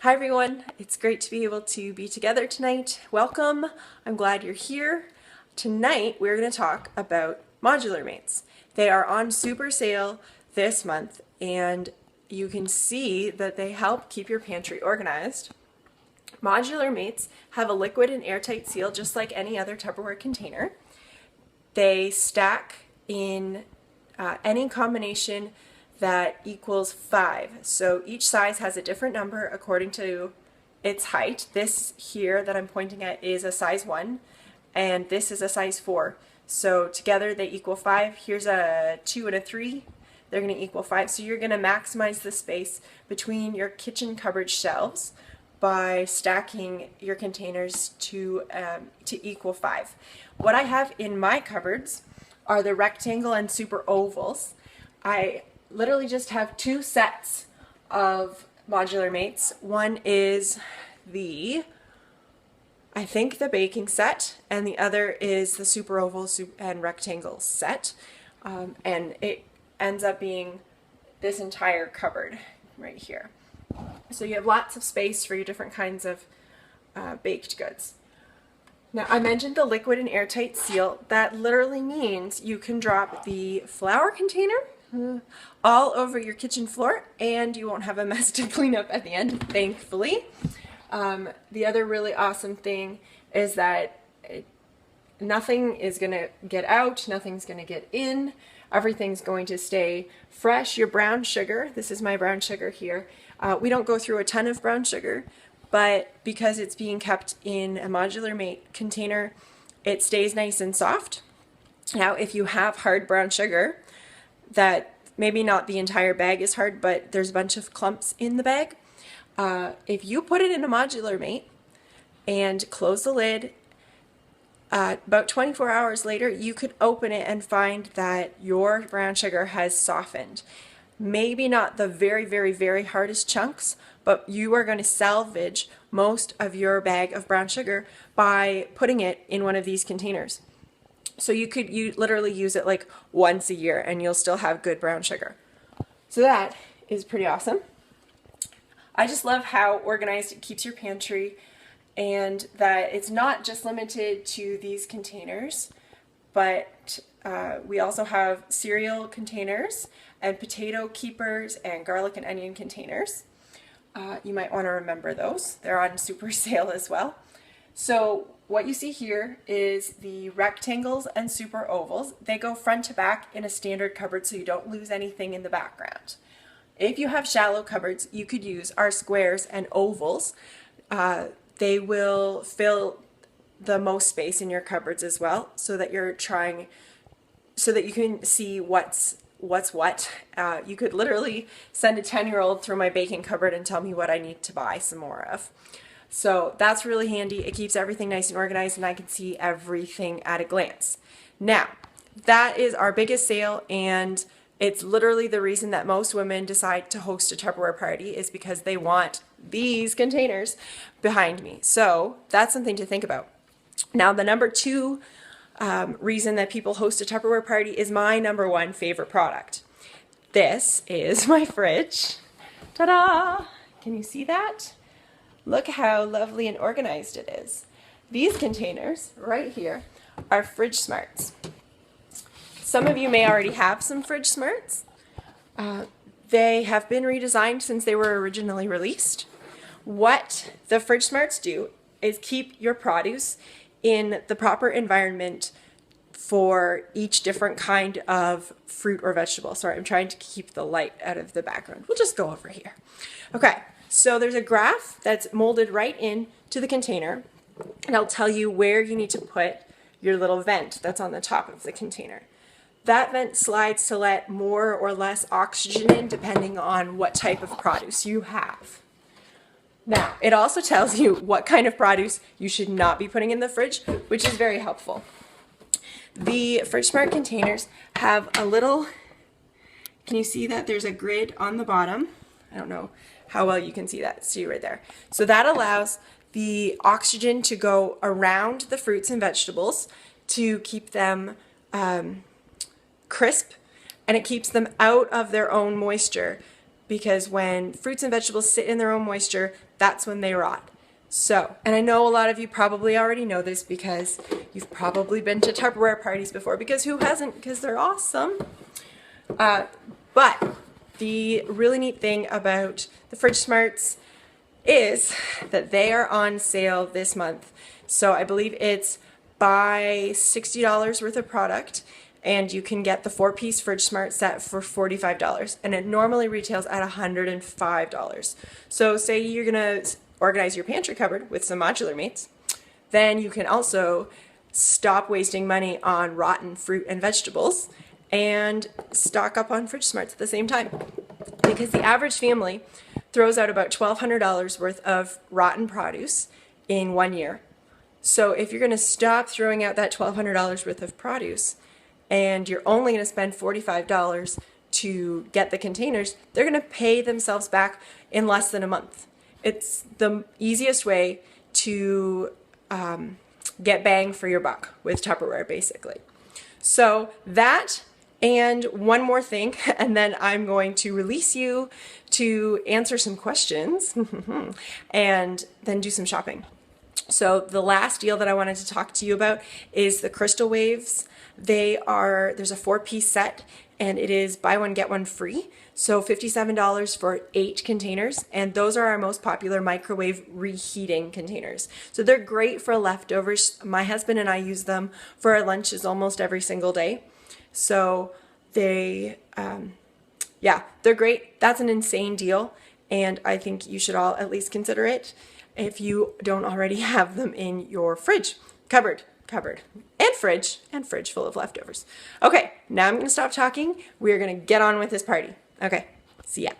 Hi everyone, it's great to be able to be together tonight. Welcome, I'm glad you're here. Tonight we're going to talk about Modular Mates. They are on super sale this month and you can see that they help keep your pantry organized. Modular Mates have a liquid and airtight seal just like any other Tupperware container. They stack in any combination that equals 5. So each size has a different number according to its height. This here that I'm pointing at is a size 1 and this is a size 4. So together they equal 5. Here's a 2 and a 3. They're going to equal 5. So you're going to maximize the space between your kitchen cupboard shelves by stacking your containers to equal 5. What I have in my cupboards are the rectangle and super ovals. I literally just have 2 sets of Modular Mates. One is I think the baking set, and the other is the super oval and rectangle set. And it ends up being this entire cupboard right here. So you have lots of space for your different kinds of baked goods. Now, I mentioned the liquid and airtight seal. That literally means you can drop the flour container all over your kitchen floor and you won't have a mess to clean up at the end, thankfully. The other really awesome thing is that nothing is going to get out, nothing's going to get in, everything's going to stay fresh. Your brown sugar, this is my brown sugar here, we don't go through a ton of brown sugar, but because it's being kept in a Modular Mate container, it stays nice and soft. Now, if you have hard brown sugar, that maybe not the entire bag is hard, but there's a bunch of clumps in the bag, if you put it in a Modular Mate and close the lid, about 24 hours later, you could open it and find that your brown sugar has softened. Maybe not the very, very, very hardest chunks, but you are going to salvage most of your bag of brown sugar by putting it in one of these containers. So you literally use it like once a year and you'll still have good brown sugar. So that is pretty awesome. I just love how organized it keeps your pantry and that it's not just limited to these containers, but we also have cereal containers and potato keepers and garlic and onion containers. You might want to remember those. They're on super sale as well. So what you see here is the rectangles and super ovals. They go front to back in a standard cupboard so you don't lose anything in the background. If you have shallow cupboards, you could use our squares and ovals. They will fill the most space in your cupboards as well so that you can see what's what. You could literally send a 10-year-old through my baking cupboard and tell me what I need to buy some more of. So that's really handy. It keeps everything nice and organized and I can see everything at a glance. Now, that is our biggest sale and it's literally the reason that most women decide to host a Tupperware party is because they want these containers behind me. So that's something to think about. Now, the number 2 reason that people host a Tupperware party is my number 1 favorite product. This is my fridge. Ta-da! Can you see that? Look how lovely and organized it is. These containers right here are Fridge Smarts. Some of you may already have some Fridge Smarts. They have been redesigned since they were originally released. What the Fridge Smarts do is keep your produce in the proper environment for each different kind of fruit or vegetable. Sorry, I'm trying to keep the light out of the background. We'll just go over here. Okay, so there's a graph that's molded right into the container, and I'll tell you where you need to put your little vent that's on the top of the container. That vent slides to let more or less oxygen in depending on what type of produce you have. Now, it also tells you what kind of produce you should not be putting in the fridge, which is very helpful. The Fridge Smart containers have a little, can you see that there's a grid on the bottom? I don't know how well you can see that. See right there. So that allows the oxygen to go around the fruits and vegetables to keep them crisp, and it keeps them out of their own moisture because when fruits and vegetables sit in their own moisture, that's when they rot. So, and I know a lot of you probably already know this because you've probably been to Tupperware parties before, because who hasn't? Because they're awesome. But the really neat thing about the Fridge Smarts is that they are on sale this month. So I believe it's buy $60 worth of product and you can get the 4-piece Fridge Smart set for $45, and it normally retails at $105. So say you're gonna organize your pantry cupboard with some modular mates, then you can also stop wasting money on rotten fruit and vegetables and stock up on Fridge Smarts at the same time. Because the average family throws out about $1,200 worth of rotten produce in 1 year. So if you're going to stop throwing out that $1,200 worth of produce and you're only going to spend $45 to get the containers, they're going to pay themselves back in less than a month. It's the easiest way to get bang for your buck with Tupperware, basically. So that, and one more thing, and then I'm going to release you to answer some questions and then do some shopping. So the last deal that I wanted to talk to you about is the Crystal Waves. There's a 4-piece set, and it is buy one, get one free. So $57 for 8 containers, and those are our most popular microwave reheating containers. So they're great for leftovers. My husband and I use them for our lunches almost every single day. So they're great. That's an insane deal, and I think you should all at least consider it if you don't already have them in your fridge, cupboard, and fridge full of leftovers. Okay, now I'm going to stop talking. We're going to get on with this party. Okay, see ya.